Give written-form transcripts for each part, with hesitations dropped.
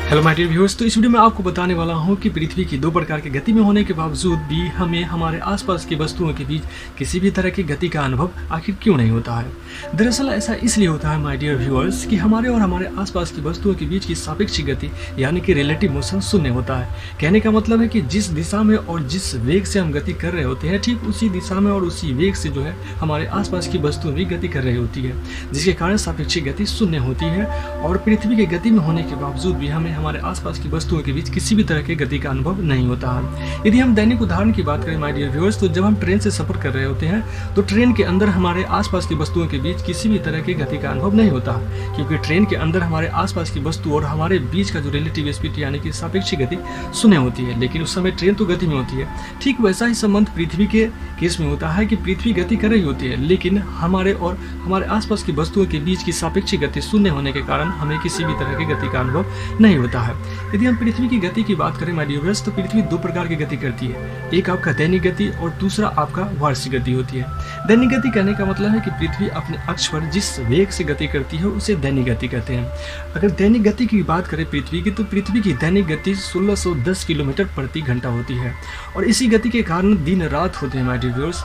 Hello my dear viewers. तो इस video में आपको बताने वाला हूं कि पृथ्वी की दो प्रकार की गति में होने के बावजूद भी हमें हमारे आसपास की वस्तुओं के बीच किसी भी तरह की गति का अनुभव आखिर क्यों नहीं होता है। दरअसल ऐसा इसलिए होता है माय डियर व्यूअर्स कि हमारे और हमारे आसपास की वस्तुओं के बीच की सापेक्ष गति यानी कि रिलेटिव मोशन शून्य होता है। कहने का मतलब है कि जिस दिशा में और जिस वेग से हम गति कर रहे होते हैं, ठीक उसी दिशा में और उसी वेग से जो है हमारे आसपास की वस्तुएं भी गति कर रही होती है, जिसके कारण सापेक्षिक गति शून्य होती है। और पृथ्वी की गति में होने के बावजूद भी हमें हमारे आसपास की वस्तुओं के बीच किसी भी तरह के गति का अनुभव नहीं होता है। यदि हम दैनिक उदाहरण की बात करें माय डियर व्यूअर्स, तो जब हम ट्रेन से सफर कर रहे होते हैं तो ट्रेन के अंदर हमारे आसपास की वस्तुओं के बीच किसी भी तरह की गति का अनुभव नहीं होता, क्योंकि ट्रेन के अंदर हमारे आसपास की वस्तु और हमारे बीच का जो रिलेटिव स्पीड यानी कि सापेक्षिक गति शून्य होती है, लेकिन उस समय ट्रेन तो गति में होती है। ठीक वैसा ही संबंध पृथ्वी के केस में होता है कि पृथ्वी गति कर रही होती है, लेकिन हमारे और हमारे आसपास की वस्तुओं के बीच की सापेक्षिक गति शून्य होने के कारण हमें किसी भी तरह की गति का अनुभव नहीं होता है। यदि हम पृथ्वी की गति की बात करें माय डियर व्यूअर्स, तो पृथ्वी दो प्रकार की गति करती है, एक आपका दैनिक गति और दूसरा आपका वार्षिक गति होती है। दैनिक गति कहने का मतलब है कि पृथ्वी अपने अक्ष पर जिस वेग से गति करती है उसे दैनिक गति कहते हैं। अगर दैनिक गति की बात करें पृथ्वी की, तो पृथ्वी की दैनिक गति 1610 किलोमीटर प्रति घंटा होती है और इसी गति के कारण दिन रात होते हैं माय डियर व्यूअर्स।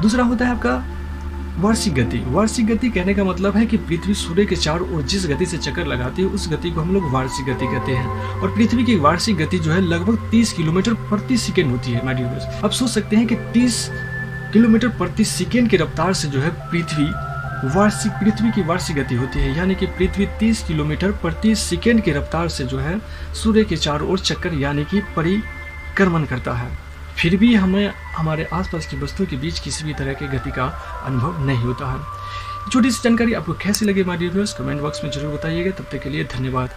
दूसरा होता है आपका वार्षिक गति। वार्षिक गति कहने का मतलब है कि पृथ्वी सूर्य के चारों ओर जिस गति से चक्कर लगाती है उस गति को हम लोग वार्षिक गति कहते हैं। और पृथ्वी की वार्षिक गति जो है लगभग 30 किलोमीटर प्रति सेकेंड होती है माय डियर व्यूअर्स। अब सोच सकते हैं कि 30 किलोमीटर प्रति सेकेंड की रफ्तार से जो है पृथ्वी की वार्षिक गति होती है, यानी कि पृथ्वी 30 किलोमीटर प्रति सेकेंड की रफ्तार से जो है सूर्य के चारों ओर चक्कर यानी कि परिक्रमण करता है। फिर भी हमें हमारे आसपास की वस्तुओं के बीच किसी भी तरह की गति का अनुभव नहीं होता है। छोटी सी जानकारी आपको कैसी लगी my dear viewers, comment box में जरूर बताइएगा। तब तक के लिए धन्यवाद।